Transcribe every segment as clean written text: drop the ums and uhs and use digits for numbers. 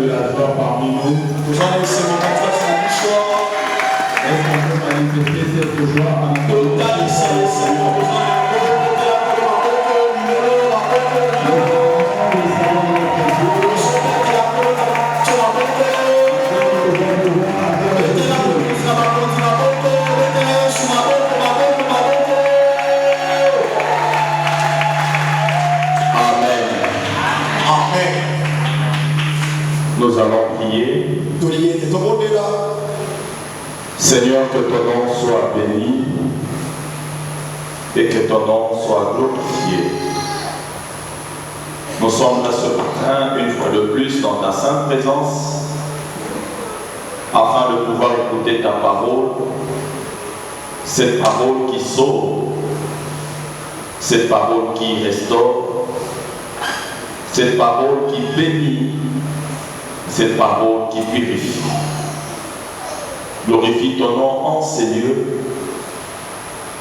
de la joie parmi nous. Est-ce qu'on peut manifester cette joie en Nous allons prier. Seigneur, que ton nom soit béni et que ton nom soit glorifié. Nous sommes là ce matin, une fois de plus, dans ta sainte présence, afin de pouvoir écouter ta parole, cette parole qui sauve, cette parole qui restaure, cette parole qui bénit, cette parole qui purifie. Glorifie ton nom en Seigneur,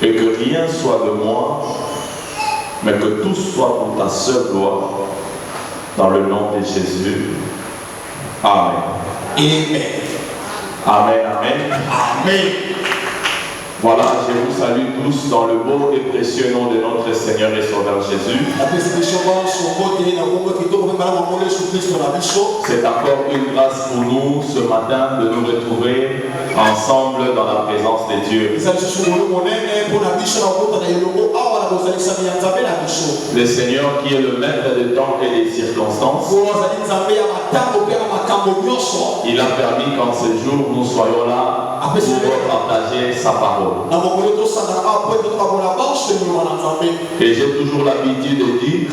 et que rien soit de moi, mais que tout soit pour ta seule gloire, dans le nom de Jésus. Amen. Amen. Amen, amen. Amen. Voilà, je vous salue tous dans le beau et précieux nom de notre Seigneur et Sauveur Jésus. C'est encore une grâce pour nous ce matin de nous retrouver ensemble dans la présence de Dieu. Le Seigneur qui est le maître des temps et des circonstances, il a permis qu'en ce jour nous soyons là pour partager sa parole. Et j'ai toujours l'habitude de dire,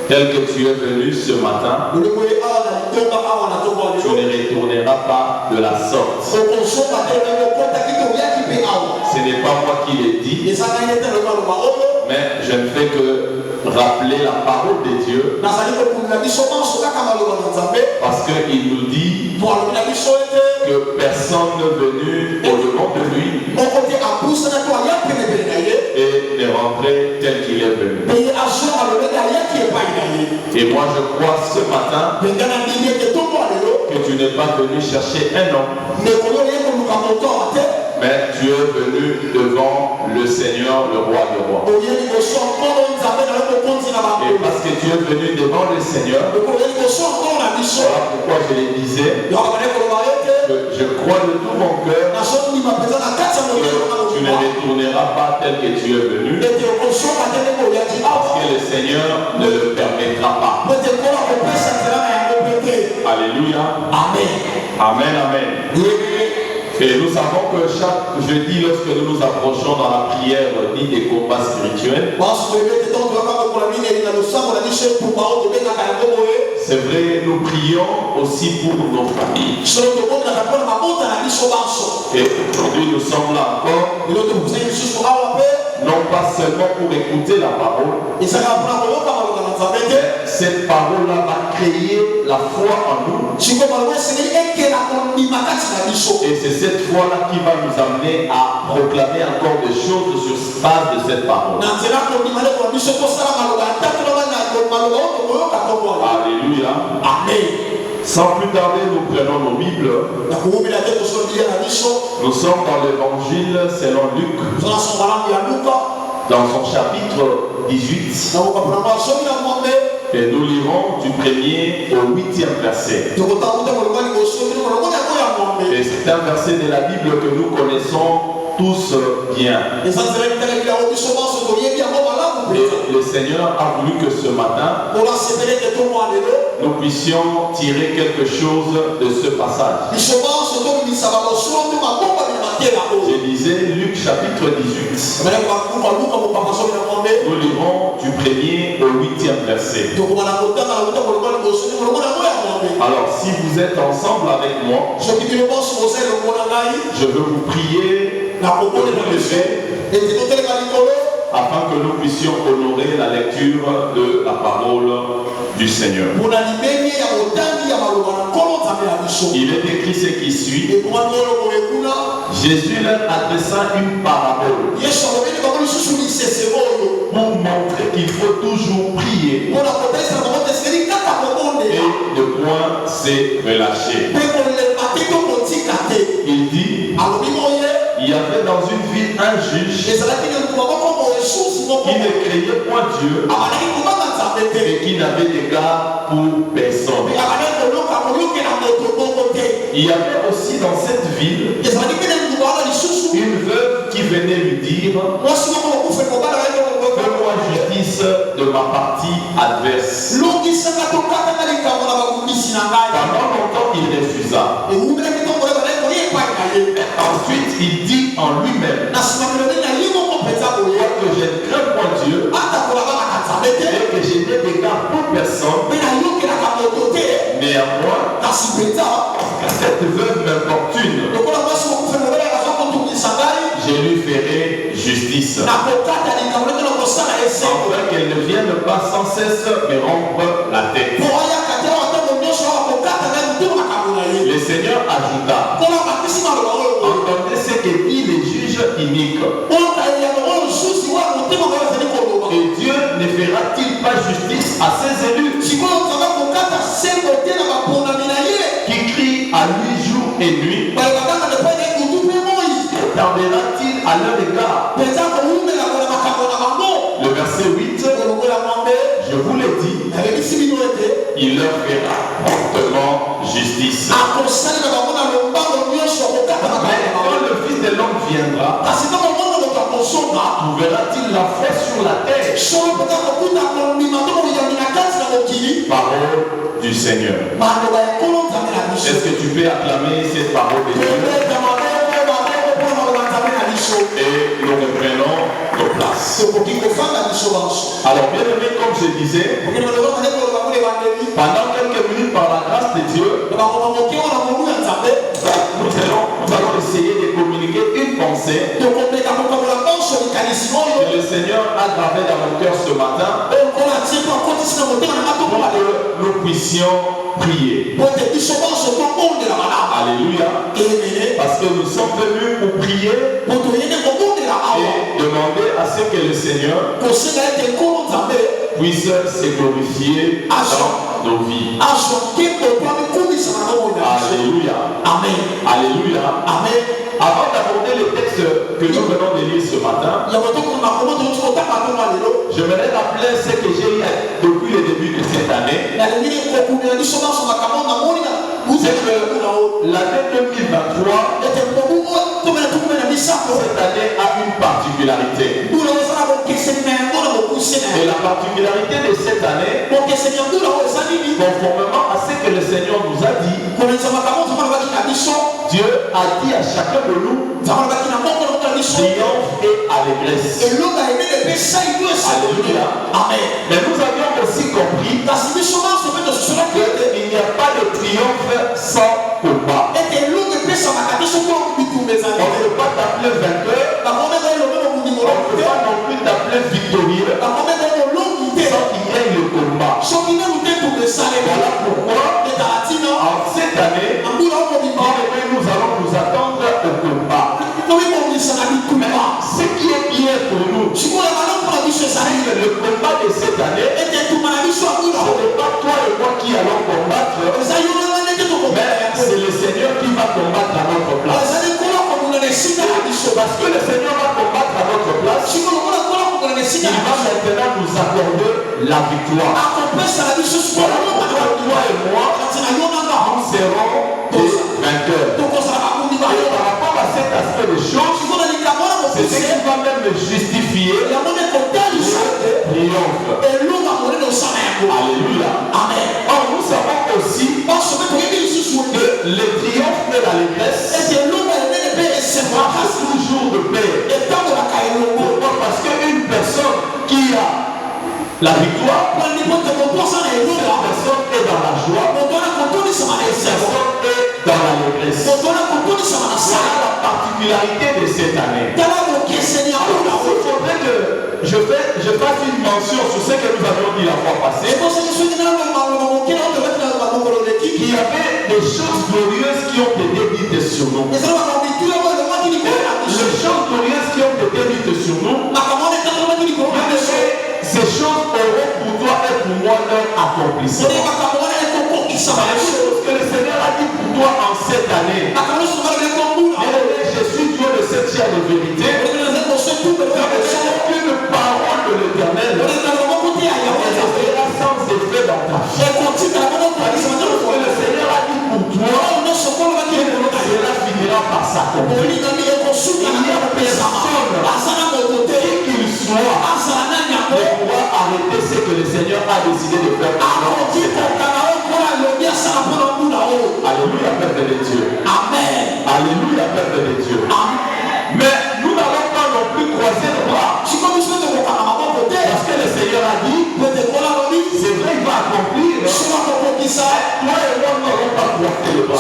tel que tu es venu ce matin, tu ne retourneras pas de la sorte. Ce n'est pas moi qui l'ai dit, mais je ne fais que rappeler la parole de Dieu, parce qu'il nous dit que personne n'est venu au-devant de lui et n'est rentré tel qu'il est venu. Et moi je crois ce matin que tu n'es pas venu chercher un homme, mais tu es venu devant le Seigneur, le roi des rois. Et parce que tu es venu devant le Seigneur, voilà pourquoi je le disais, que je crois de tout mon cœur que tu ne retourneras pas tel que tu es venu, parce que le Seigneur ne le permettra pas. Alléluia. Amen. Amen, amen. Et nous savons que chaque jeudi, lorsque nous nous approchons dans la prière dite des combats spirituels, c'est vrai, nous prions aussi pour nos familles. Et aujourd'hui, nous sommes là encore, non pas seulement pour écouter la parole, mais cette parole-là va créer la foi en nous. Et c'est cette foi-là qui va nous amener à proclamer encore des choses sur base de cette parole. Alléluia. Amen. Sans plus tarder, nous prenons nos Bibles. Nous sommes dans l'évangile selon Luc, dans son chapitre 18. Et nous lirons du 1er au 8e verset. Et c'est un verset de la Bible que nous connaissons tous bien. Et le Seigneur a voulu que ce matin, nous puissions tirer quelque chose de ce passage. Je disais Luc chapitre 18. Nous lirons du 1er au 8e verset. Alors si vous êtes ensemble avec moi, je veux vous prier de vous lever afin que nous puissions honorer la lecture de la parole du Seigneur. Il est écrit ce qui suit. Jésus leur adressa une parabole pour montrer qu'il faut toujours prier et ne point se relâcher. Il dit, il y avait dans une ville un juge qui ne craignait point Dieu et qui n'avait d'égard pour personne. Il y avait aussi dans cette ville une veuve qui venait lui dire, fais-moi justice de ma partie adverse. Pendant longtemps il refusa. Ensuite il dit en lui-même, que je ne crains point Dieu et que je n'ai d'égard pour personne, néanmoins cette veuve m'importune, je lui ferai justice, afin qu'elle ne vienne pas sans cesse me rompre la tête. Le Seigneur ajouta, entendez ce que dit les juges iniques. Et Dieu ne fera-t-il pas justice à ses élus qui crient à lui jour et nuit? Tardera-t-il à leur égard? Le verset 8, je vous l'ai dit, il leur fera promptement justice. Mais quand le Fils de l'homme viendra, trouvera-t-il la foi sur la terre? Parole du Seigneur. Est-ce que tu peux acclamer cette parole de Dieu? Et nous reprenons nos places. Alors bien aimé, comme je disais, pendant quelques minutes par la grâce de Dieu, nous allons essayer de communiquer une pensée que le Seigneur a gravée dans mon cœur ce matin pour que nous puissions prier. Alléluia. Parce que nous sommes venus pour prier et demander à ce que le Seigneur puisse se glorifier dans nos vies. Alléluia. Amen. Alléluia. Amen. Avant d'aborder le texte que nous venons de lire ce matin, j'aimerais rappeler ce que j'ai eu depuis le début de cette année. C'est que l'année 2023, cette année a une particularité. Et la particularité de cette année, conformément à ce que le Seigneur nous a dit, Dieu a dit à chacun de nous triomphe et allégresse. Alléluia. Amen. Mais nous avions aussi compris qu'il n'y a pas de triomphe sans combat. On ne peut pas t'appeler vainqueur, on ne peut pas non plus t'appeler victorieux sans qu'il y ait le combat. Voilà pourquoi en cette année, nous allons nous attendre au combat. Ce qui est bien pour nous, le combat de cette année, ce n'est pas toi et moi qui allons combattre, mais c'est le Seigneur qui va combattre à notre place. Parce que le Seigneur va combattre à notre place, il va maintenant nous accorder la victoire. Voilà pourquoi toi et moi, nous serons des vainqueurs. Et par rapport à cet aspect de choses, c'est ce qui va même me justifier le triomphe. Alléluia. Amen. Or, nous savons aussi que le triomphe de l'allégresse sera toujours de paix. Pourquoi? Parce qu'une personne qui a la victoire, cette personne est dans la joie, cette personne est dans l'allégresse. Voilà la particularité de cette année. Il faudrait que je fasse une mention sur ce que nous avions dit la fois passée. Il y avait des choses glorieuses qui ont été dites sur nous. accomplissement. Les choses que le Seigneur a dit pour toi en cette année. Je suis Dieu de cette chair de vérité. Une parole de l'Éternel restera sans effet dans ta vie. Que le Seigneur a dit pour toi, cela finira par s'accomplir. Il n'y a personne, qui qu'il soit, ne pourra arrêter ce que le Seigneur a décidé de faire. Alléluia, Père de Dieu. Amen. Alléluia, Père de Dieu. Mais nous n'allons pas non plus croiser le bras. Parce que le Seigneur a dit, c'est vrai, il va accomplir. Toi et moi, nous n'allons pas croiser le bras.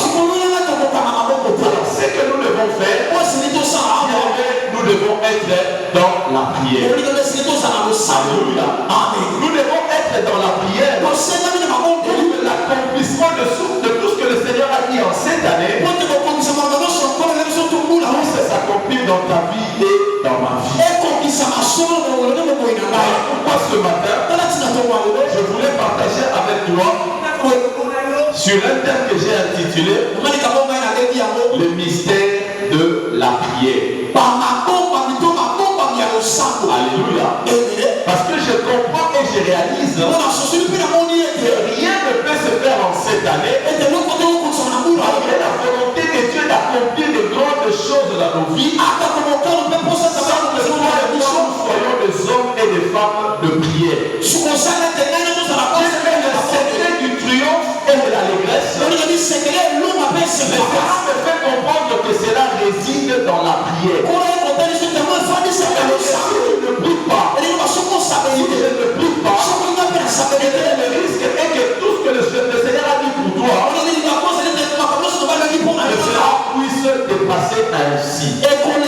Alors, ce que nous devons faire, nous devons être dans la prière. Alléluia. Nous devons être dans la prière. L'accomplissement de tout ce que le Seigneur a dit en cette année, puisse s'accomplir dans ta vie et dans ma vie. Pourquoi ce matin, je voulais partager avec toi sur un thème que j'ai intitulé le mystère de la prière. Alléluia. Parce que je comprends et je réalise que rien ne peut se faire en cette année malgré la volonté de Dieu d'accomplir de grandes choses dans nos vies sans que toi et moi nous soyons des hommes et des femmes de prière. Le secret du triomphe et de l'allégresse, le Seigneur me fait comprendre que cela réside dans la prière. Si je ne prie pas, le risque est que tout ce que le Seigneur a dit pour toi, cela puisse dépasser ainsi. Et pour que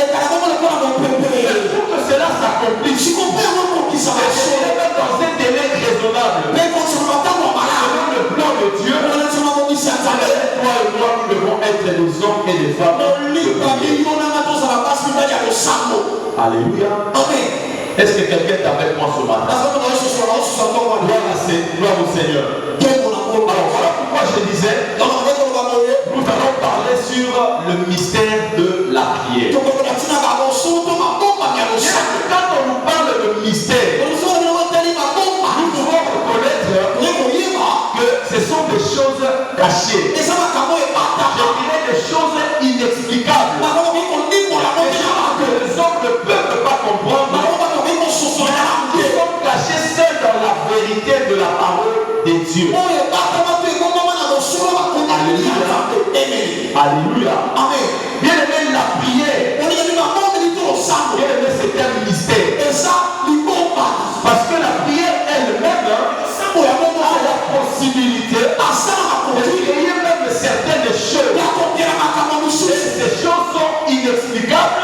cela s'accomplisse, c'est dans un délai raisonnable. Selon le plan de Dieu, toi et moi, nous devons être des hommes et des femmes. Alléluia. Amen. Est-ce que quelqu'un est avec moi ce matin? Gloire au Seigneur. Alors voilà pourquoi je disais, nous allons parler sur le mystère de la prière. Quand on nous parle de mystère, nous devons reconnaître que ce sont des choses cachées. Je dirais des choses inexplicables. Que les hommes ne peuvent pas comprendre. Ils sont cachés seuls dans la vérité de la parole de Dieu. Alléluia. Alléluia. Amen. Bien aimé, la prière, bien aimé, c'est un mystère. Parce que la prière elle-même a la possibilité de créer même certaines choses. Et ces choses sont inexplicables,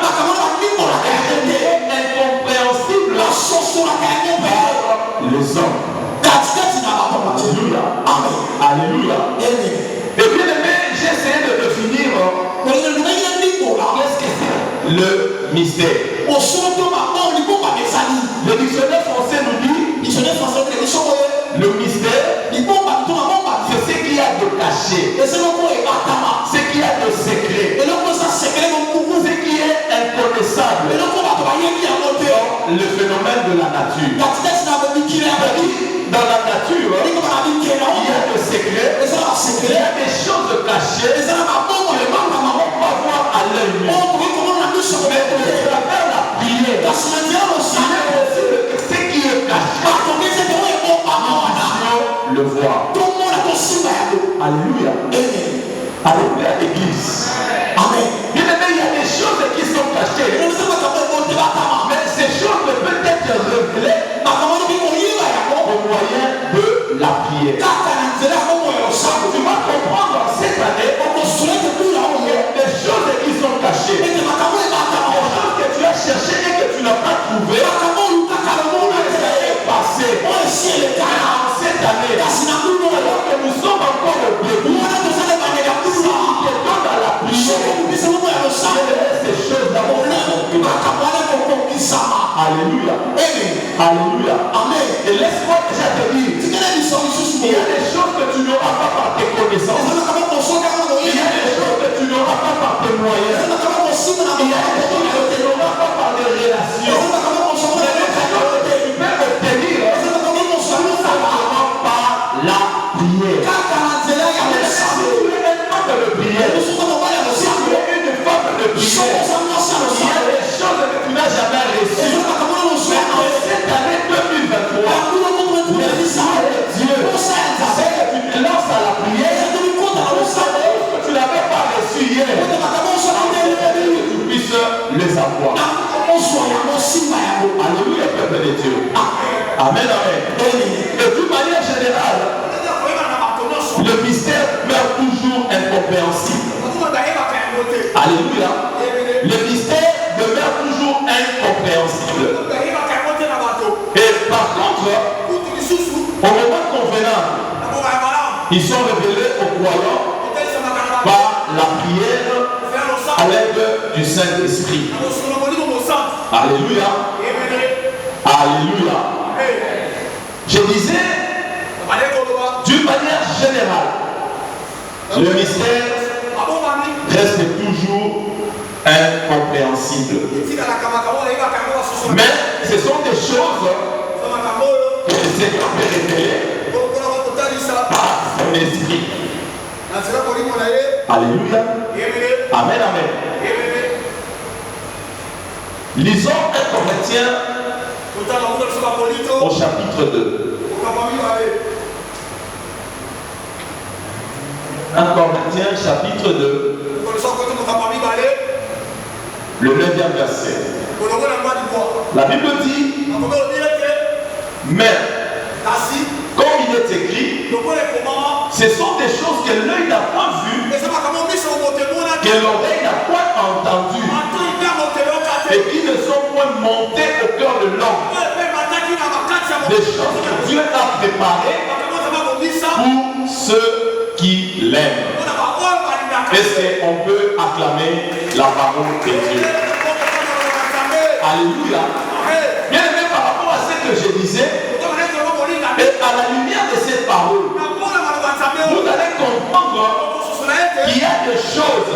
incompréhensibles par les hommes. Alléluia. Amen. Alléluia. Et bien aimé, j'ai essayé de définir qu'est-ce que c'est le mystère. Le dictionnaire français nous dit le mystère, c'est ce qu'il y a de caché, ce qu'il y a de secret, ce qui est inconnaissable dans le phénomène de la nature. Dans la nature, il y a des secrets, il y a des choses cachées que les mamans ne vont pas voir à l'œil nu. Mais à travers la prière, il y a aussi ce qui est caché. Le voir. Alléluia. Alléluia, l'église. Amen. Bien aimé, il y a des choses qui sont cachées. Mais ces choses ne peuvent être révélées au moyen de la prière. Tu vas comprendre cette année des choses qui sont cachées. Des choses que tu as cherchées et que tu n'as pas trouvées. Passé cette année, alors que nous sommes encore au début, si nous étions dans la doctrine. Alléluia. Alléluia. Amen. Et laisse-moi déjà te dire, il y a des choses que tu n'auras pas par tes connaissances. Il y a des choses que tu n'auras pas par tes moyens. Il y a des choses que tu n'auras pas par des relations. Il y a des choses que tu peux obtenir simplement par la prière. Si tu es un homme de prière, si tu es une femme de prière, il y a des choses que tu n'as jamais reçues. Mais en cette année 2023, Dieu, c'est que tu te lances à la prière, que tu n'avais pas reçu hier, que tu puisses les avoir. Alléluia, peuple de Dieu. Amen, amen. Et d'une manière générale, le mystère meurt toujours incompréhensible. Alléluia. Le mystère demeure toujours incompréhensible. Et par contre, au moment convenable, ils sont révélés aux croyants par la prière à l'aide du Saint-Esprit. Alléluia. Alléluia. Je disais, d'une manière générale, le mystère reste toujours incompréhensible. Mais ce sont des choses que le Seigneur peut révéler par son esprit. Alléluia. Amen, amen. Lisons 1 Corinthiens au chapitre 2. 1 Corinthiens chapitre 2. Le 9e verset. La Bible dit, mais comme il est écrit, ce sont des choses que l'œil n'a point vues, que l'oreille n'a point entendues, et qui ne sont point montées au cœur de l'homme. Des choses que Dieu a préparées pour ceux qui l'aiment. Est-ce qu'on peut acclamer la parole de Dieu? Alléluia. Bien aimé, par rapport à ce que je disais, et à la lumière de cette parole, vous allez comprendre qu'il y a des choses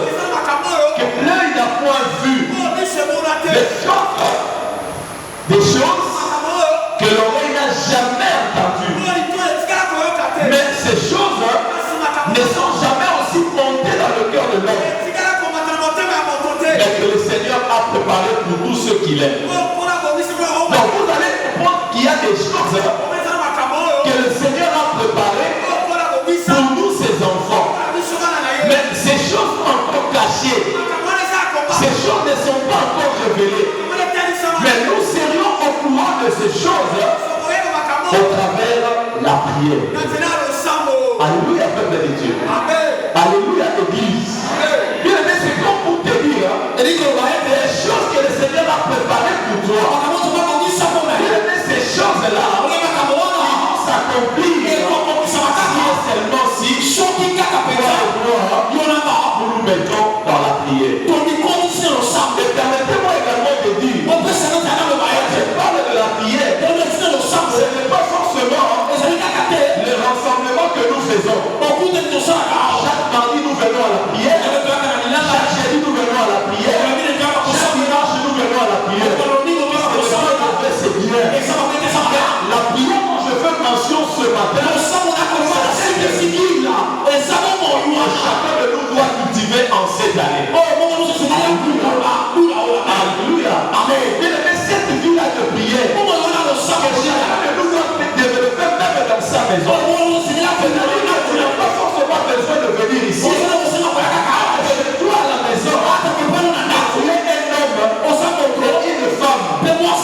que l'œil n'a point vues, des choses que l'oreille n'a jamais entendues. Mais ces choses ne sont jamais aussi montées dans le cœur de l'homme. Mais que le Seigneur a préparé pour tous ceux qui l'aiment. Donc vous allez comprendre qu'il y a des choses que le Seigneur a préparées pour nous ses enfants. Mais ces choses sont encore cachées. Ces choses ne sont pas encore révélées. Mais nous serions au courant de ces choses au travers de la prière. Alléluia, peuple de Dieu. Alléluia, Église. Bien aimé, c'est comme pour te dire, les choses que le Seigneur a préparées pour toi. Bien aimé, ces choses-là vont s'accomplir seulement si nous nous mettons dans la prière. Et permettez-moi également de dire, je parle de la prière, ce n'est pas forcément le rassemblement que nous faisons. Chaque mardi nous venons à la prière, chaque jeudi nous venons à la prière, chaque dimanche nous venons à la prière. C'est bien. La prière dont je fais mention ce matin, chacun de nous doit cultiver en cette année. Alléluia. Amen. Mais cette vie-là de prière, que chacun de nous doit développer même dans sa maison. Tu n'as pas forcément besoin de venir ici. Toi à la maison, tu es un homme et une femme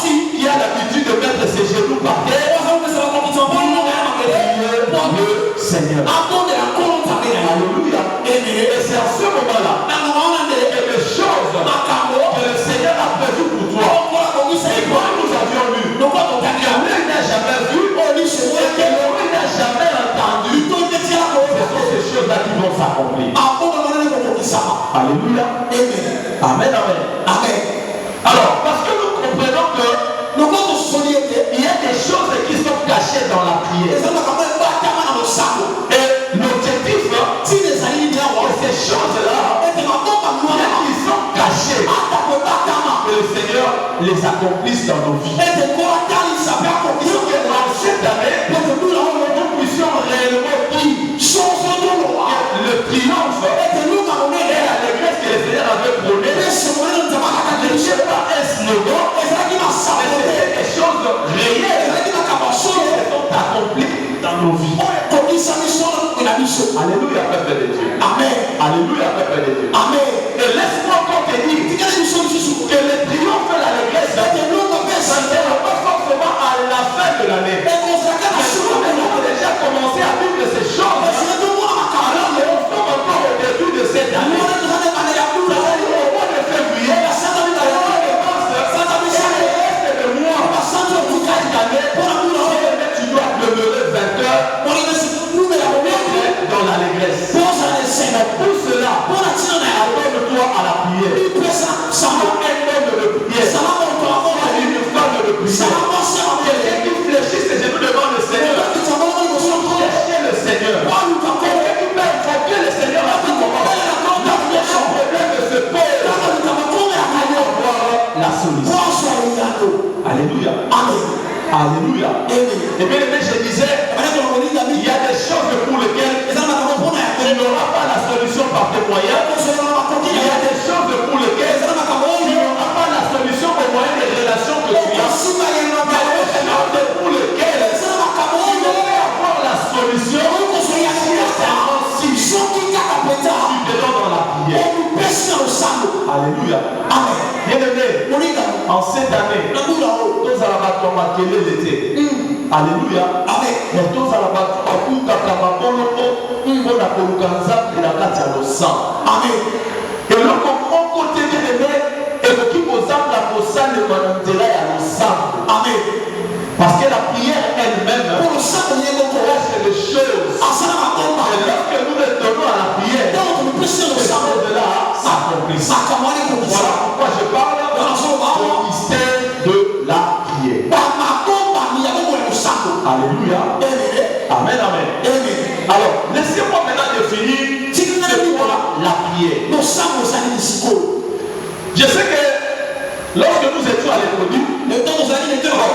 qui a l'habitude de mettre ses genoux par terre. Le Seigneur. Alléluia. Et c'est à ce moment-là que les choses que le Seigneur a prévues pour toi, et quand nous avions lu, que l'œil n'a jamais vu, et que l'oreille n'a jamais entendu, ce sont ces choses-là qui vont s'accomplir. Alléluia. Amen, amen. Alors, les accomplisse dans nos vies. Et que dans cette année, nous puissions réellement dire le triomphe et l'allégresse que le Seigneur avait prôné n'était pas un slogan, mais c'était des choses réelles qui se sont accomplies dans nos vies. Alléluia, peuple de Dieu. Amen. Alléluia, peuple de Dieu. Amen. Et laisse-moi encore te dire que le triomphe et l'allégresse ça ne sera pas forcément à la fin de l'année. Mais nous avons déjà commencé à vivre ces choses. Alors nous sommes encore au début de cette année. Au mois de février, tu dois demeurer vainqueur dans l'allégresse. Pour cela, abonne-toi à la prière. Ça va être de prière. Ça va une femme de prière. Quelqu'un qui fléchit ses genoux devant le Seigneur. Cherchez le Seigneur. Quelqu'un qui peut invoquer le Seigneur à tout moment. Le problème de ce peuple. La solution. Alléluia. Amen. Alléluia. Et bien aimé, je disais, il y a des choses pour lesquelles tu n'auras pas la solution par tes moyens. Il y a des choses pour lesquelles tu n'auras pas la solution au moyen des relations que tu as. Il y a des choses pour lesquelles tu devrais avoir la solution si tu te donnes dans la prière. Alléluia. Amen. Bien aimé, en cette année, tous à la bataille, quel est l'été? Alléluia. Amen. Mais tous à la bataille, pour la colocanza de la carte à l'ossan. Amen. Et le comprend côté bien aimé, et le qui vous a la possane de manantela à l'ossan. Amen. Parce que la prière elle-même, pour le sang, il y a des choses. Et lorsque nous les donnons à la prière, de là, ça accomplit. Voilà pourquoi je parle du mystère de la prière. Alléluia. Amen, amen. Alors, laissez-moi maintenant définir c'est quoi la prière. Je sais que lorsque nous étions à l'école, ça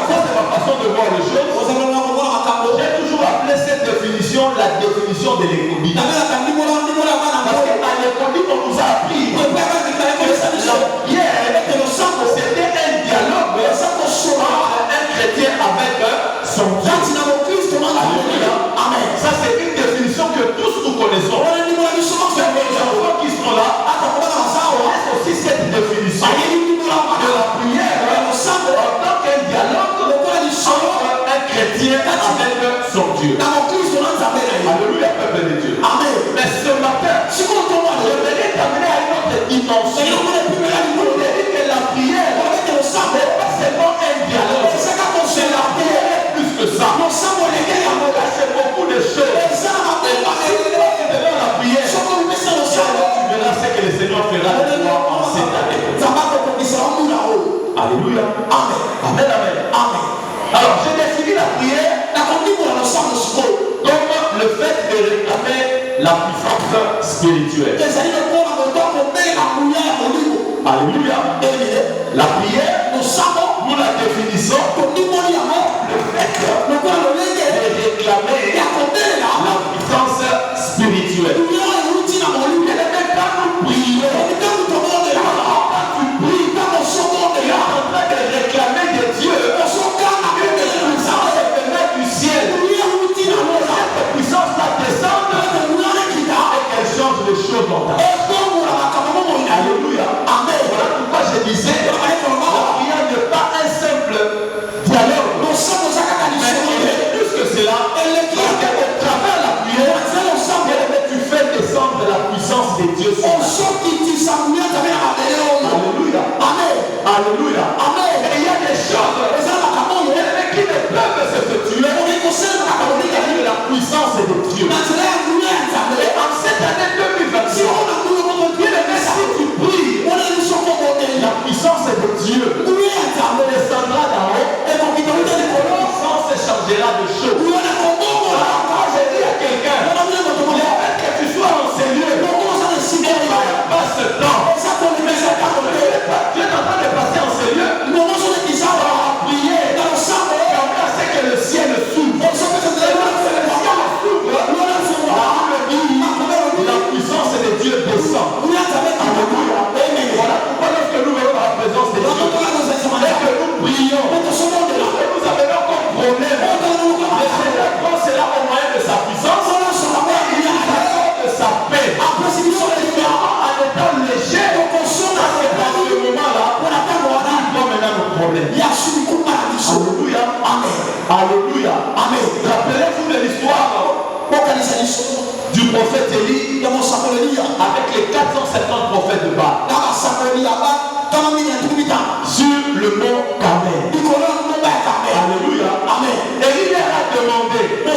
c'est ma façon de voir les choses. J'ai toujours appelé cette définition la définition de l'école. Parce qu'à l'école, on nous a appris que la prière, c'était un dialogue entre un chrétien avec son Dieu. Amen. Ça c'est une définition que tous nous connaissons. Les enfants qui sont là connaissent aussi cette définition de la prière en tant qu'un dialogue entre un chrétien avec son Dieu. Alléluia, peuple de Dieu. Amen. Mais ce matin, je voudrais t'amener à une autre dimension. Pour te dire que la prière n'est pas seulement un dialogue. C'est la prière plus que ça. C'est beaucoup de choses. Et si tu vas devant la prière, tu verras ce que le Seigneur fera de toi en cette année. Alléluia. Amen. Amen. Amen. Amen. Alors, j'ai défini la prière comme le fait de réclamer la puissance spirituelle. Alléluia. La prière, nous la définissons le fait de réclamer la puissance spirituelle. Quand nous prions, en train de réclamer de Dieu une puissance venant du ciel. Cette puissance va descendre et qu'elle change les choses dans ta vie. Alléluia. Amen. Voilà pourquoi je disais la prière n'est pas un simple dialogue. Mais il est plus que cela. Parce qu'au travers de la prière, tu fais descendre la puissance de Dieu sur ta vie. Alléluia. Amen. Alléluia. Amen. Et il y a des choses qui ne peuvent s'effectuer avec la puissance de Dieu. Et en cette année 2026, si tu pries, la puissance de Dieu descendra d'en haut et la puissance changera de choses. Quand je dis à quelqu'un, le fait que tu sois en sérieux, il n'y a pas ce temps. Tu es en train de passer en sérieux. problème. Alléluia. Amen. Alléluia. Amen. Rappelez-vous de l'histoire du prophète Élie avec les 470 prophètes de Baal sur le mont Carmel. Alléluia. Amen. Élie leur a demandé de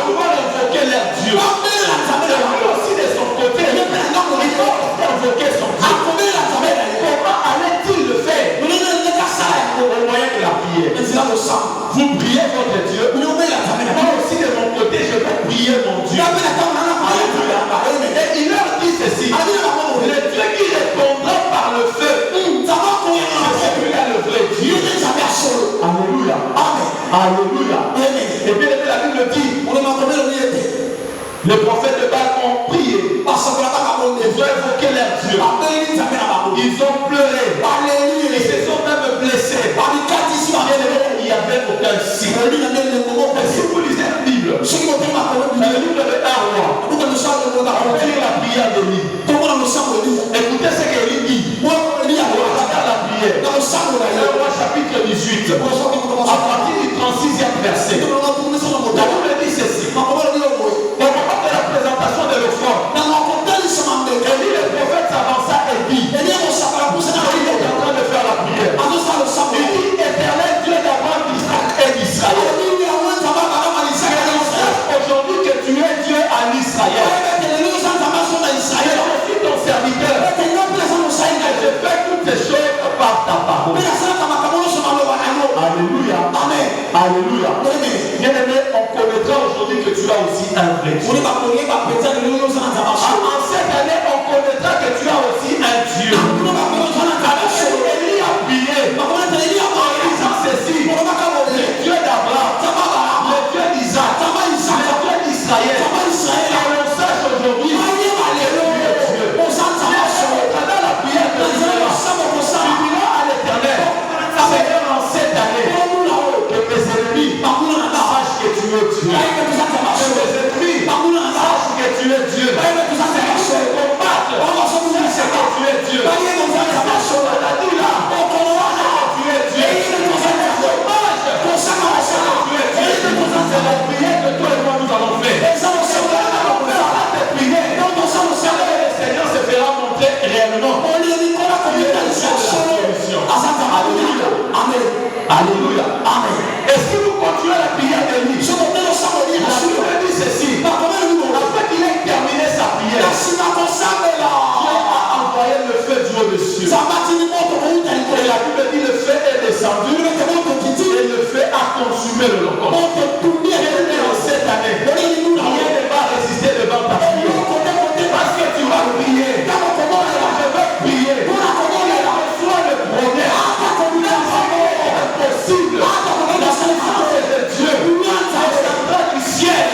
pouvoir invoquer leur Dieu. Et lui aussi de son côté, il faut invoquer son Dieu. Comment allait-il le faire? Au moyen de la prière. Vous priez votre Dieu. Moi aussi de mon côté, je vais prier mon Dieu. Alléluia. Et il leur dit ceci. Le Dieu qui répondra par le feu, c'est celui-là le vrai Dieu. Alléluia. Alléluia. Et bien la Bible dit, les prophètes de Baal ont prié. Ils ont invoqué leur Dieu. Ils ont pleuré. Ils se sont même blessés. Il n'y avait aucun signe. Et si vous lisez la Bible, le livre de 1 roi, on peut lire la prière d'Élie. Écoutez ce qu'Élie dit. Regarde la prière. 1 roi chapitre 18. À partir du 36e verset. La Bible dit ceci. Au moment de la présentation de l'offrande, Élie le prophète s'avança et dit, il est en train de faire la prière. Il dit, Éternel Dieu d'Abraham, d'Isaac et d'Israël. Aujourd'hui que tu es Dieu en Israël. Je suis ton serviteur. Je fais toutes ces choses par ta parole. Alléluia. Amen. Alléluia. Bien-aimé, on connaîtra aujourd'hui que tu as aussi un vrai Dieu. En cette année, on connaîtra que tu as aussi un Dieu. Élie a prié en disant ceci. Le Dieu d'Abraham, le Dieu d'Isaac, le Dieu d'Israël. Et on sache aujourd'hui que tu es Dieu. Pendant la prière de Dieu, tu diras à l'Éternel, Seigneur, en cette année, que mes ennemis sachent que tu es Dieu. Que mes ennemis sachent que tu es Dieu. Combattre, c'est que tu es Dieu. On a dit là, tu es Dieu. C'est la prière que toi et moi nous allons faire. Le Seigneur se fera montrer réellement. Alléluia. Amen. Alléluia. Amen. Et si vous continuez la prière d'Élie, la Bible dit ceci. Après qu'il ait terminé sa prière, Dieu a envoyé le feu du haut des cieux. Et la Bible dit le feu est descendu et le feu a consumé le holocauste. Et en cette année, rien ne va résister devant ta prière. Parce que tu vas prier. Je vais prier. Reçois le progrès. C'est impossible. La puissance de Dieu descendra du ciel.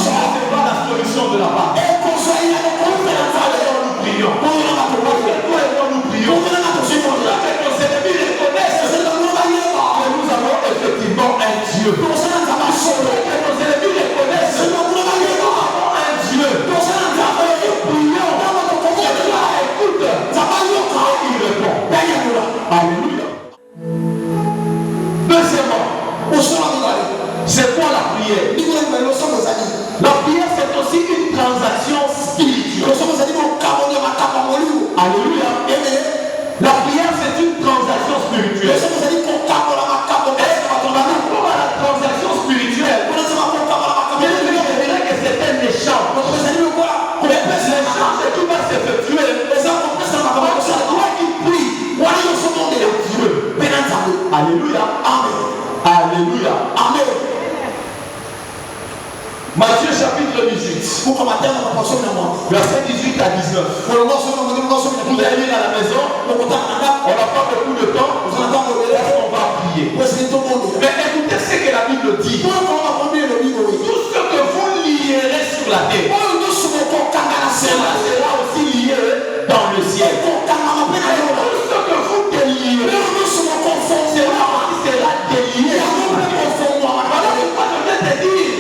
C'est pas la solution de la part. Nous prions. Toi et moi nous prions. Que nos ennemis reconnaissent que nous avons effectivement un Dieu. Que nos ennemis reconnaissent que nous avons un Dieu. Prions. Écoute. Il répond. Alléluia. Deuxièmement, c'est quoi la prière? La prière, c'est aussi une transaction spirituelle. Alléluia. La prière, c'est une transaction spirituelle. Et par rapport à la transaction spirituelle, je dirais que c'est un échange. L'échange qui va s'effectuer. C'est toi qui pries. Dieu. Alléluia. Amen. Alléluia. Amen. Matthieu chapitre 18. Verset 18 à 19. Vous allez lire à la maison. On n'a pas beaucoup de temps. On va prier. Mais écoutez ce que la Bible dit. Tout ce que vous lierez sur la terre, cela sera aussi lié dans le ciel. Tout ce que vous délierez, cela aussi sera délié. Voilà pourquoi je vais te dire,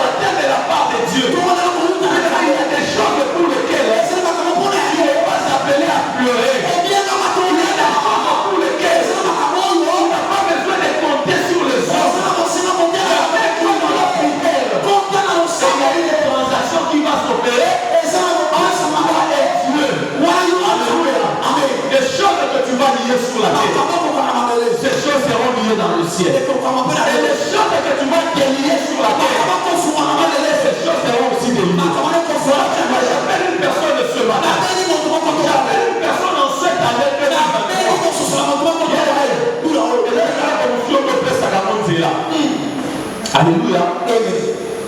de la part de Dieu, il y a des choses pour lesquelles tu n'es pas appelé à pleurer. Alléluia. Les choses que tu vas lier sur la terre, ces choses seront liées dans le ciel. Et les choses que tu vas délier sur la terre, ces choses seront aussi déliées. J'appelle une personne ce matin. J'appelle une personne en cette année. Alléluia.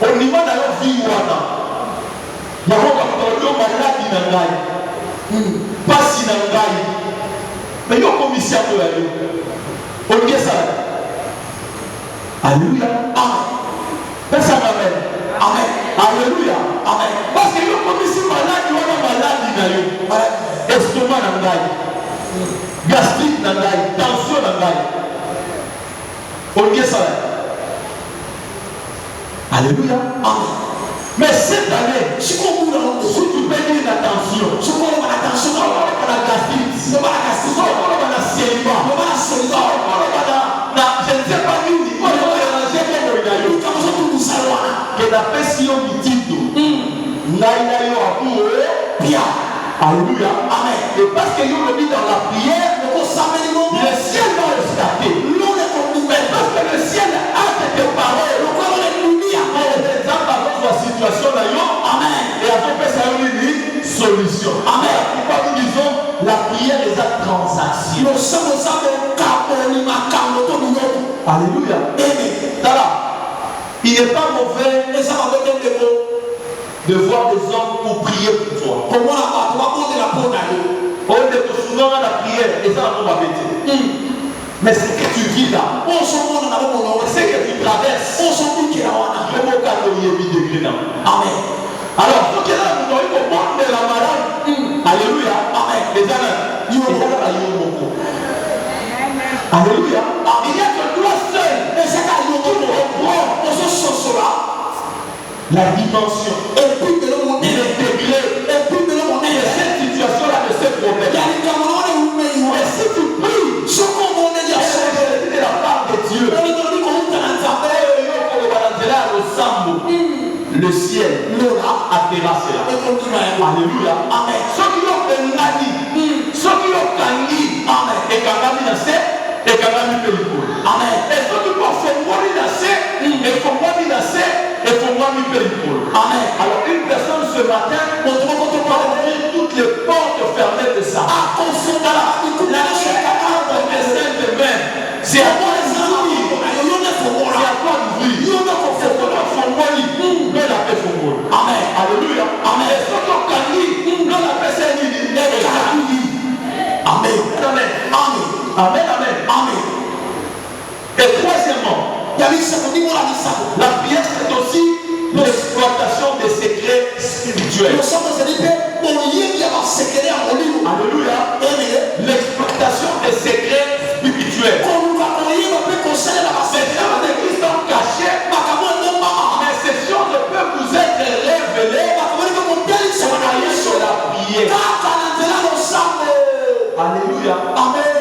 Au niveau de la vie, il y a un malade dans la vie. Pas si dans la vie. Mais il y a un commissaire de la vie. On dit ça. Alléluia. Amen. Personne m'amène. Amen. Alléluia. Amen. Parce que il y a un commissaire malade, il y a un malade dans la vie. Estomac dans la vie. Gastrique dans la vie. Tension dans la vie. On dit ça. Alléluia. Amen. Mais cette année, si tu peux dire la tension, si tu peux dire la tension, si tu peux dire la gastrite, si tu peux dire la célibat, je ne sais pas qui dit, que la pression du titre, alléluia. Amen. Et parce que nous le dit dans la prière, le ciel va le stater. Mais parce que le ciel a été parlé, situation d'ailleurs, amen. Et après ça une solution. Amen. Pourquoi nous disons la prière est la transaction. Alléluia. Il n'est pas mauvais de voir des hommes pour prier pour toi. On est souvent à la prière et ça va pas. Mais ce que tu vis là, c'est que tu traverses. Amen. Alors, ce qui est là, nous avons compris la malade. Alléluia. Amen. Les amis, il y a alléluia. Il n'y a que toi seul. Et c'est qu'à nous comprendre la dimension. Et puis de l'homme, le degré. Et puis de l'homme, cette situation-là de ce problème. Et si tu pries, ce qu'on est de la part de Dieu, le ciel a terrassé là. Alléluia. Amen. Ceux qui ont fait ceux qui ont gagné, amen. Et quand on a fait, et quand on a fait. Amen. Et ceux qui ont fait mourir d'assez, et font mourir d'assez, et font mourir de Amen. Alors une personne ce matin, on doit ouvrir toutes les portes fermées de ça. La c'est à toi les amis. C'est à toi d'ouvrir. Amen. Alléluia. Amen. Amen. Amen. Amen. Amen. Amen. Et troisièmement, la prière c'est aussi l'exploitation des secrets spirituels. Alléluia. L'exploitation des secrets spirituels. Ces choses de Christ sont cachées, mais ces choses peuvent vous être révélées sur la prière. Alléluia. Amen.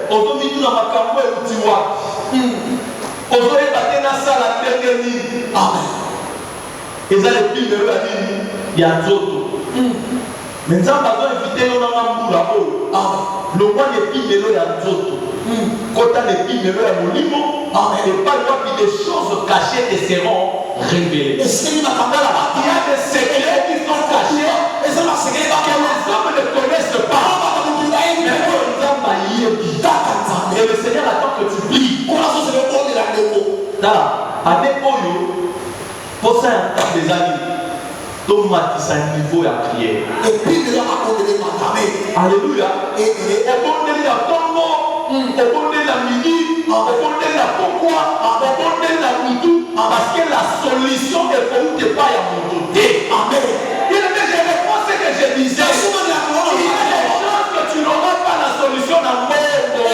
Aujourd'hui, nous avons un peu de tiwa. Aujourd'hui, nous avons la dernière. Amen. Et ça, les filles de l'année, il y a d'autres. Mais nous avons invité nos mamans là-haut. Le roi des filles de l'eau, il y a d'autres. Quand on est filles de l'eau, il y a mon limon. Et pas le des choses cachées qui seront révélées. Il y a des secrets qui sont cachés. Et les hommes ne connaissent pas. Et le Seigneur attend que tu pries. Pour ça, des amis, tout matisse un niveau à prière. Alléluia. Et on est là, on est là midi, on est là pourquoi, on est là midi, parce que la solution est pour nous de pas à mon côté. Amen. Je réponds ce que je disais. Il y a des chances que tu n'auras pas la solution dans le monde. Je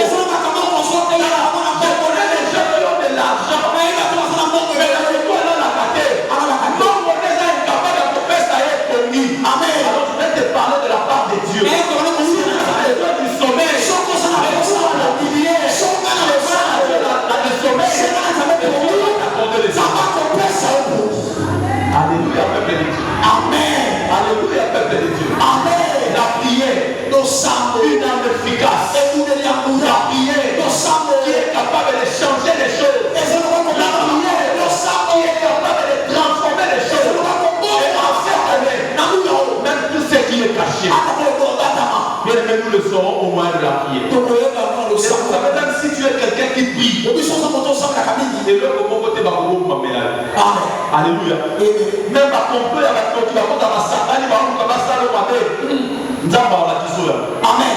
connais des gens qui ont de l'argent, mais la solution est là la carte. Donc on est incapable de faire ça et connu. Amen. Alors je vais te parler de la part de Dieu. Si tu as besoin du sommeil, Alléluia, peuple de Dieu. Amen. Alléluia, peuple de Dieu. Amen. bien-aimés, nous le saurons au moyen de la prière. Et ça veut dire que si tu es quelqu'un qui prie, et là, comment côté va vous m'amener. Alléluia. Même à ton peu, à ton tu vas compter à la satane, il va vous commencer à le mater. Amen.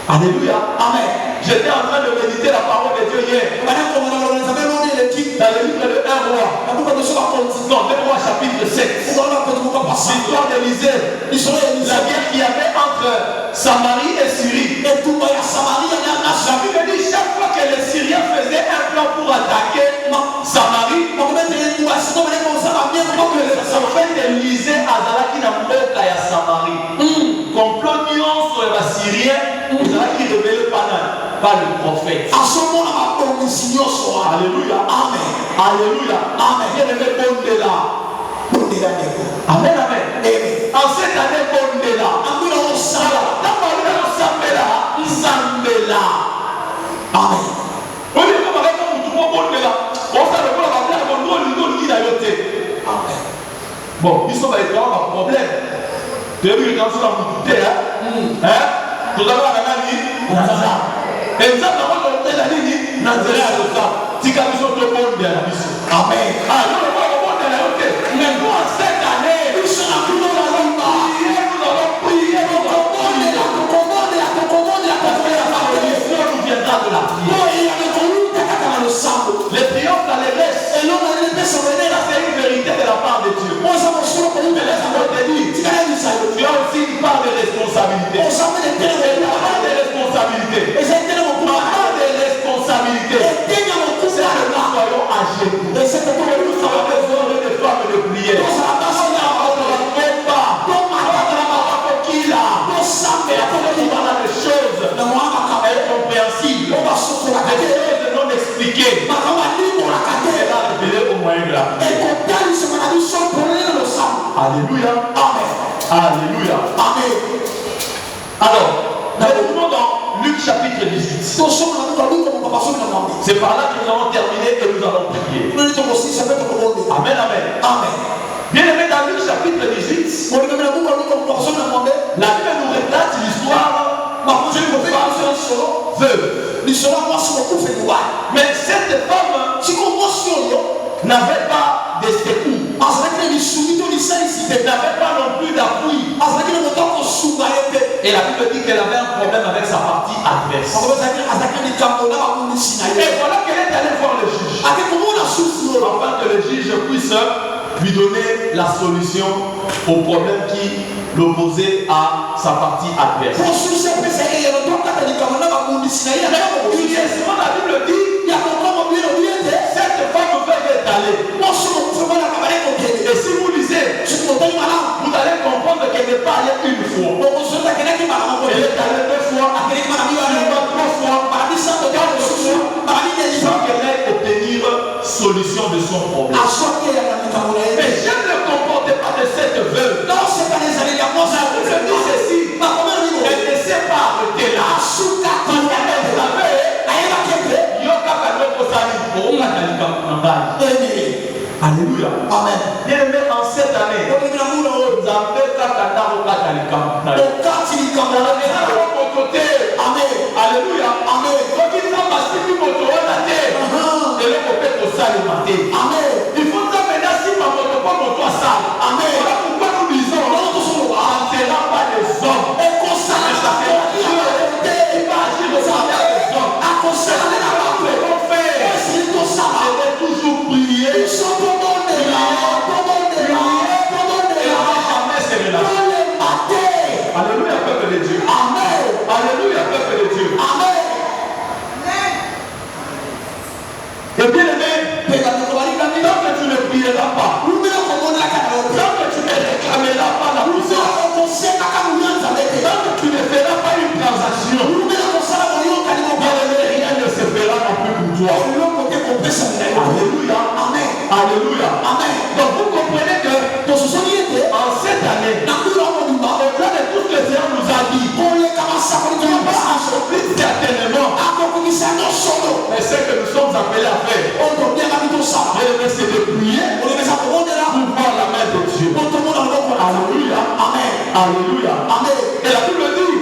Alléluia. Amen. J'étais en train de méditer la parole de Dieu hier. Dans le livre de 1 roi. Non, 2 rois chapitre 7. L'histoire d'Élisée. La guerre qu'il y avait entre Samarie et Syrie. La Bible dit chaque fois que les Syriens faisaient un plan pour attaquer Samarie, ça fait d'Élisée à Zalaki na mboka ya Samarie. Complot sur les Syriens, Zalaki révélé par le prophète. Alléluia. Amen. Alléluia. Amen. Il y a des bondés là. Amen. Amen. En cette année, bondés là. Amen. Bon, ils sont avec un problème. Tu as vu les gens sur la moutée, hein? Tout à l'heure, on a dit, et ça, on a dit, Nazareth, si quelqu'un te monde de la mission. Amen. Ah, nous le monde de la côté. Mais nous, en cette année, nous allons prier, nous allons prier, nous viendra de la prière. Les triomphes dans les restes. C'est une vérité de la part de Dieu. Mais laisse-moi te dire, tu as aussi une part de responsabilité. Une part de responsabilité. C'est que nous soyons âgés. C'est que nous avons besoin de femmes de prière. Les choses incompréhensibles, des choses non expliquées, elle a révélé au moyen de la prière. Alléluia. Amen. Alléluia. Amen. Alors, nous sommes dans Luc chapitre 18. C'est par là que nous allons terminer et nous allons prier. Amen, amen. Amen. Bien aimé, dans Luc chapitre 18, la Bible nous relate l'histoire d'une femme veuve. Mais cette femme n'avait pas de secours. Elle n'avait pas non plus d'appui. Et la Bible dit qu'elle avait un problème avec sa partie adverse. Et voilà qu'elle est allée voir le juge. Afin que le juge puisse lui donner la solution au problème qui l'opposait à sa partie adverse. Curieusement, la Bible dit cette femme veut aller. Et si vous lisez, vous allez comprendre qu'elle n'est pas allée une fois. Elle est allée 2 fois, 3 fois, sans qu'elle ait obtenir solution de son problème. Mais j'aime le comportement de cette veuve. Je dis ceci, elle ne s'est pas arrêtée là. Alléluia. Amen. Bien aimé, en cette année, vous avez alléluia. Amen. Il faut t'amener si ma moto pas mon toit sale. Amen. Voilà pourquoi nous disons, ce n'est pas des hommes. Il va agir au travers des hommes. Je vais toujours prier. Alléluia, peuple de Dieu. Amen. Alléluia, peuple de Dieu. Amen. Et bien aimé, tant que tu ne prieras pas, tant que tu ne réclameras pas la puissance, tant que tu ne feras pas une transaction, rien ne se fera non plus pour toi. Alléluia. Amen. Alléluia. Amen. Donc vous comprenez que en cette année, au-delà de tout ce que le Seigneur nous a dit, on va accomplir certainement. Mais ce que nous sommes appelés à faire, c'est de prier pour voir la main de Dieu. Alléluia. Amen. Alléluia. Amen. Et la Bible dit,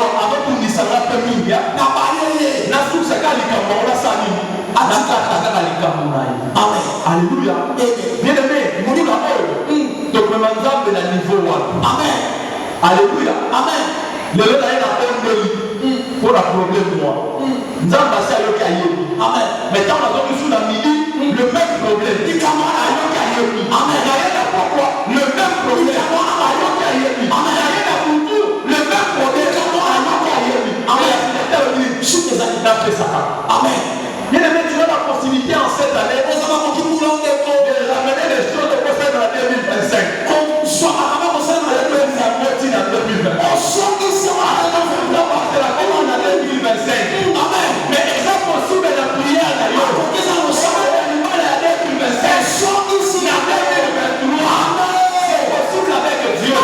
alors avant tout nisanga pe mingi na bayeye na susaka likambo na sali atikaka likambo na ye. Amen. Alléluia. Bien aimé, monika oyo tokomema nzambe na niveau wapi? Amen. Alléluia. Amen. lelo na ye na ondeli pour la problème moi nzambe asi ayoki ayebi. Amen. Mais ntango nazoki su na midi le même problème likambo wana ayoki ayebi. Amen. Na ye na pokwa le même problème likambo wana ayoki ayebi. Amen. Na ye na butu le même problème likambo wana ayoki ayebi. Amen. Chute des animaux d'Afrique. Amen. Bien aimé, tu as la possibilité en cette année de ramener les choses au conseil de la 2025. Comme soit avant le conseil de la 2025. C'est la commande de la 2025. Amen. Mais est-ce possible de prière d'ailleurs? L'animal est la 2025. La 2023. C'est possible avec Dieu.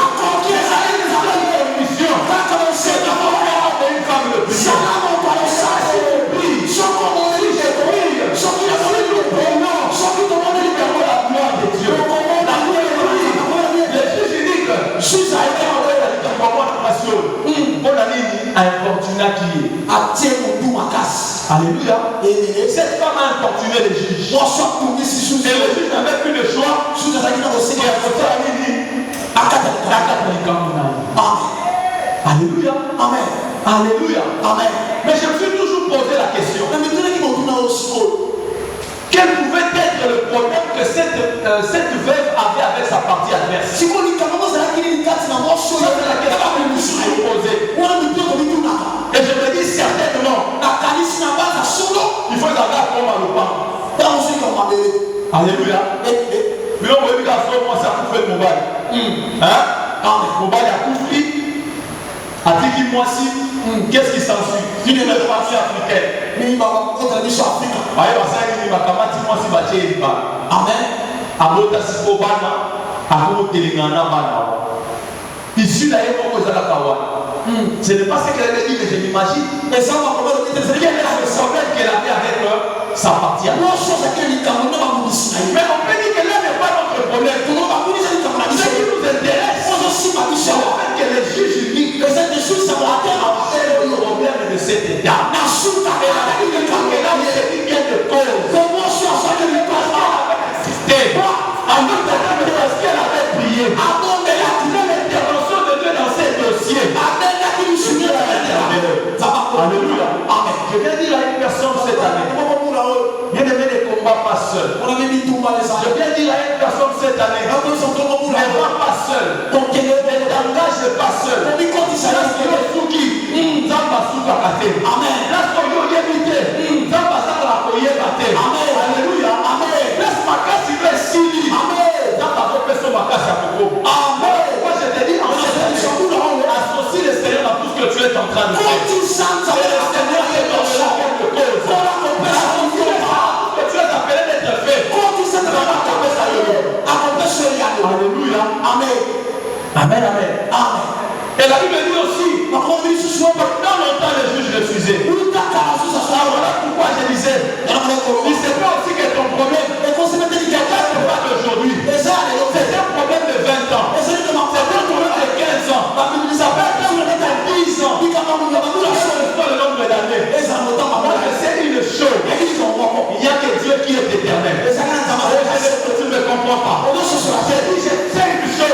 C'est d'abord une femme de prière. Alléluia. Cette femme a importuné les juges. Et le juge n'avait plus le choix. Alléluia. Amen. Alléluia. Amen. Mais je me suis toujours posé la question. Quel pouvait être le problème que cette veuve avait avec sa partie adverse? C'est la question que je me suis posée. Et je me dis certainement, il faut regarder comme à l'opin. Alléluia. Mais on veut dire que moi ça a coupé le mobile. Hein? Mobile a coupé. A-t-il dit moi si? Qu'est-ce qui s'ensuit? Une information africaine. Amen. Abota sikobana, abo telengana bana. Ici là, ce n'est pas ce qu'elle avait dit, mais je m'imagine. Et ça va probablement être quel est le problème qu'elle avait avec sa partie. Mais on peut dire que là n'est pas notre problème. Ce qui nous intéresse, c'est le fait que les juges disent que cette chose va être le problème de cette dame. Et la Bible dit qu'elle a dit qu'elle est cause. Comment je suis avant parce qu'elle avait prié. Avant de l'intervention de Dieu dans ces dossiers. Alléluia. Amen. Je viens dire à une personne cette année. Bien aimé, ne combat pas seul. Je viens dire à une personne cette année. Ne va pas seul. Ne t'engage pas seul. Amen. Alléluia. Amen. Moi je te dis en cette année, associe le Seigneur dans tout ce que tu es en train de faire. Et le Seigneur est dans chacun de cause. Que tu es appelé d'être fait. Alléluia. Amen. Amen. Amen. Amen. Et la Bible dit aussi, dans longtemps les juges refusaient. Voilà pourquoi je disais, il se peut aussi que ton problème, quelqu'un ne pas d'aujourd'hui. C'est un problème de 20 ans. C'est un problème de 15 ans. Ça peut être un problème de 10 ans. Le nombre d'années. Moi je sais une chose. Il n'y a que Dieu qui est éternel. Tu ne me comprends pas. Je dis, je sais une chose.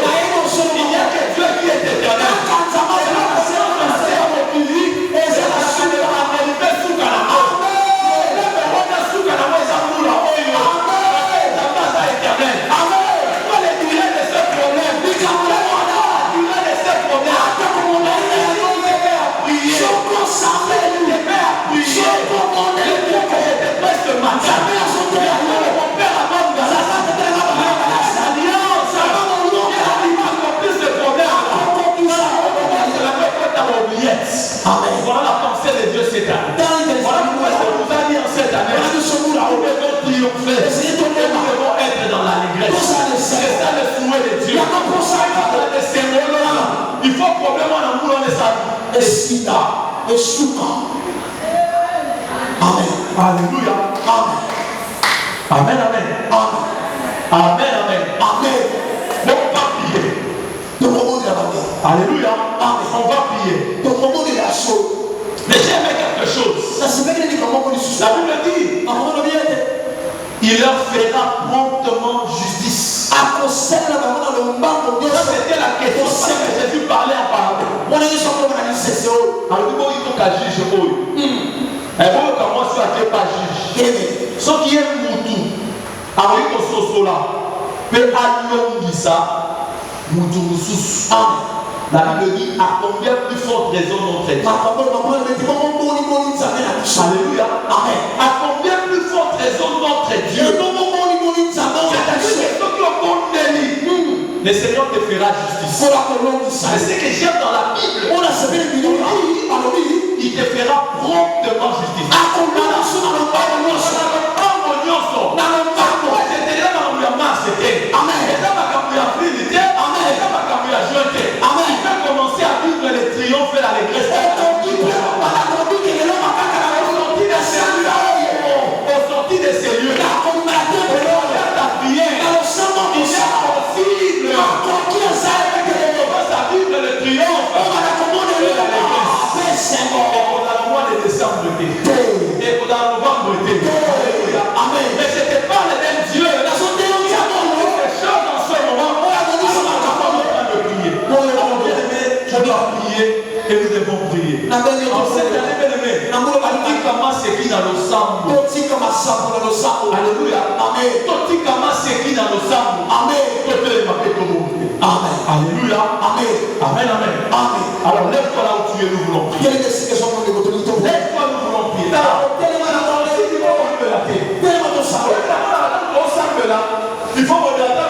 Il n'y a que Dieu qui est éternel. Amen. Voilà la pensée de Dieu cette année. Voilà pourquoi il nous a dit en cette année. Nous devons triompher. Nous devons être dans l'allégresse. C'est ça le souhait de Dieu. Il faut probablement en vouloir les saluer. Amen. Alléluia. Amen. Amen. Amen. Amen. Amen. Amen. Amen. Bon, on va prier. Alléluia. Amen. On va prier. La Bible dit, il leur fera promptement justice. Ça, c'était la question que Jésus parlait en parabole. Alors, il faut qu'un juge. Et vous, comment ça ne pas juge? Ce qui est moutou, avec le soso là, peut aller ça, moutou sous. La Bible dit à combien plus forte raison notre Dieu. Alléluia. Amen. À combien plus forte raison notre Dieu. Le Seigneur te fera justice. C'est ce que j'aime dans la Bible. Il te fera promptement justice. Commencer à vivre les triomphes et l'allégresse. Au sortir de ces lieux, ta prière, il est possible de commencer à vivre le triomphe et l'allégresse. Et qu'on a le mois de décembre et qu'on a le novembre. Amen. Mais ce n'était pas le même Dieu. Il y a quelque chose en ce moment. Je dois prier et nous devons prier. En cette année, bien-aimé, Totikama seki na losambo. Alléluia. Amen. Totikama seki na losambo. Amen. Totelema pe tomonte. Amen. Alléluia. Amen. Amen. Amen. Amen. Alors lève-toi là où tu es, nous voulons prier. Lève-toi, nous voulons prier. Il faut regarder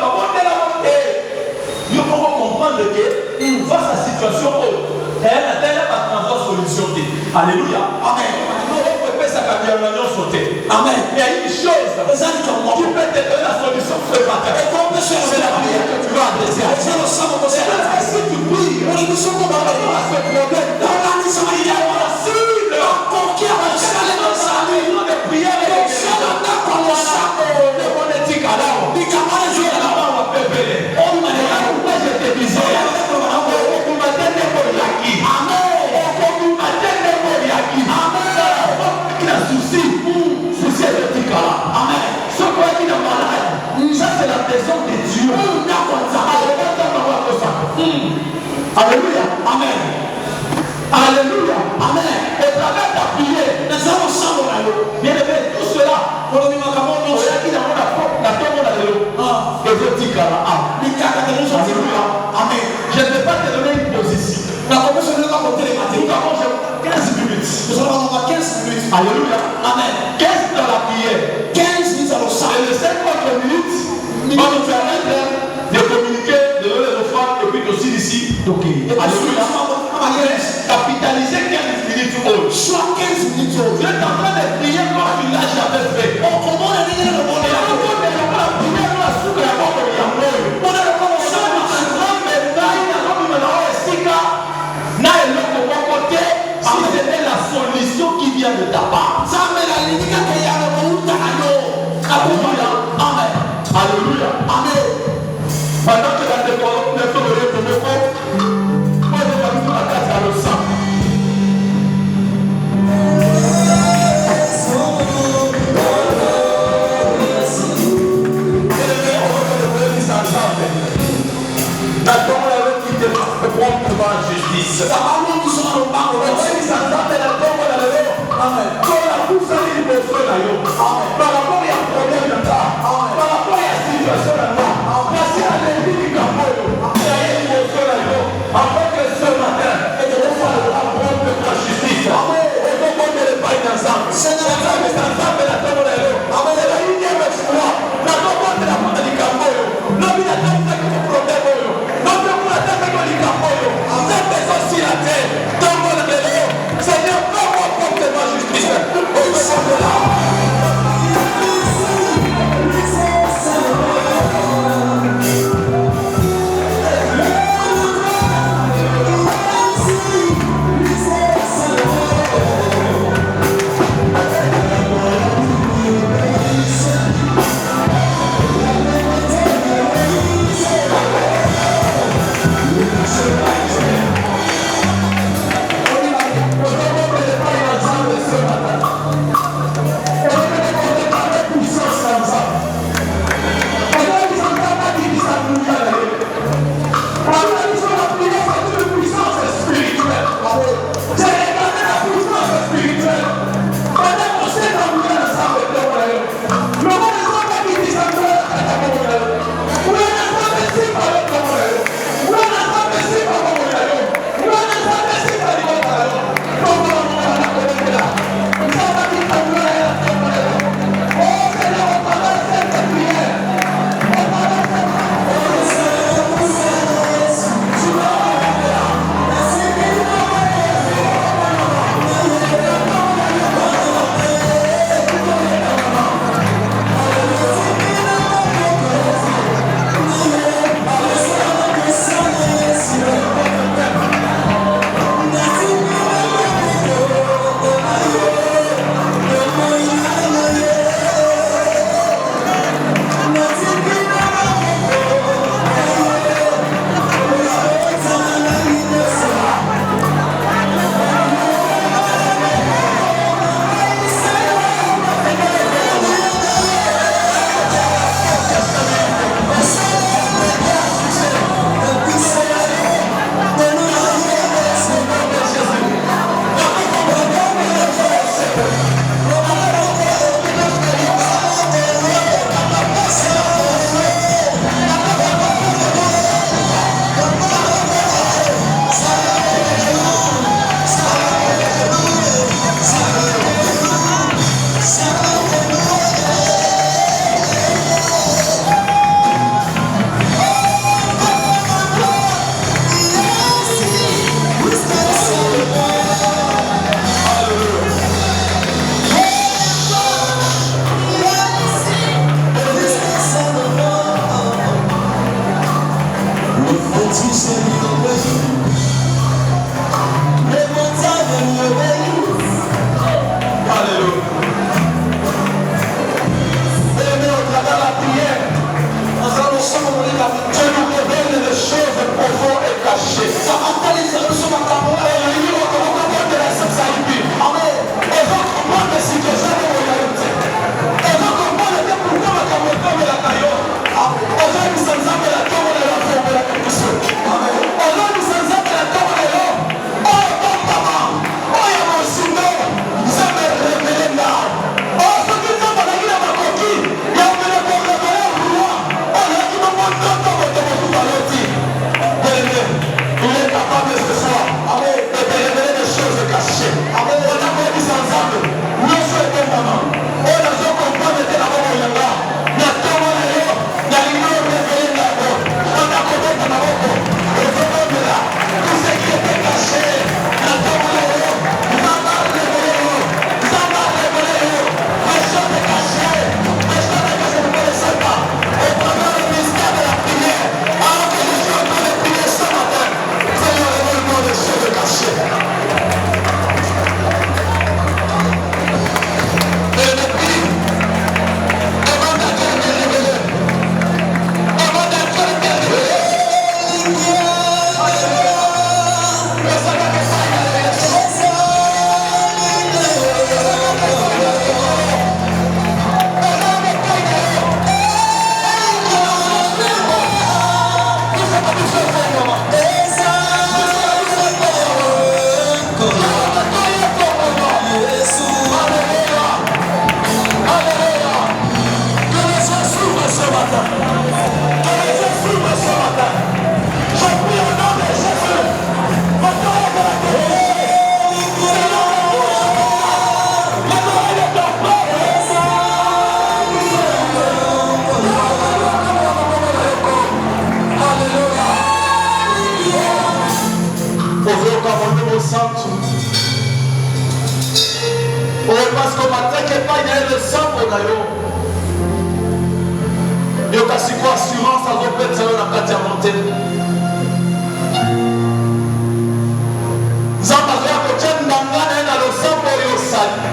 il faut comprendre que face à la situation, elle n'a pas de solution. Alléluia. Amen. Amen. Il y a une chose qui peut te donner la solution ce matin. C'est la prière que tu vas adresser. Si tu pries, on est sur ce problème. Ça c'est la maison de Dieu. Alléluia. Amen. Alléluia. Amen. Et travers ta prière, nous allons s'envoler. Bien aimé, tout cela, pour le moment, on a dit dans la porte, la tombe de l'eau. Alléluia. Amen. Je ne vais pas te donner une position. Nous avons 15 minutes. Nous allons avoir 15 minutes. Alléluia. Amen. 15 dans la prière. 15 minutes à l'eau. Et les 50 minutes va nous permettre de communiquer, de donner les offrandes et puis aussi d'ici. Alléluia. Capitaliser 15 minutes haut. Soit 15 minutes haut. Tu es en train de prier comme tu l'as jamais fait. On commence à dire le monde. Si c'était la solution qui vient de ta part. Alléluia. Amen. Alléluia. Amen. Pendant que la décoration ne peut rien pour moi, moi je vais tout la casa le sang. La tombe qui te prend devant justice. Amen. Quand la pousse à l'émotion, par rapport à un problème de ça, par rapport à la situation de ça, parce qu'il y a des vies qui capotent, il y a une émotion là-dedans, afin que ce matin, et que nous soyons la preuve de ta justice. Amen. Et donc, on ne pas ensemble. C'est ensemble la tombe de l'eau. Amen. C'est la unième exploit. La tombe de la porte du capote. L'homme a tant fait que le problème. L'homme a tant fait que le capote. Cette personne sur la terre, tombe de l'eau. Seigneur, pas moi pour que ma justice. Au parce que mateke pas il le sambo na yo. Yo kasi ko assurance azopesa yo na kati ya montée. Nzamba zo ko tshenda ngana na lo sambo yo sali.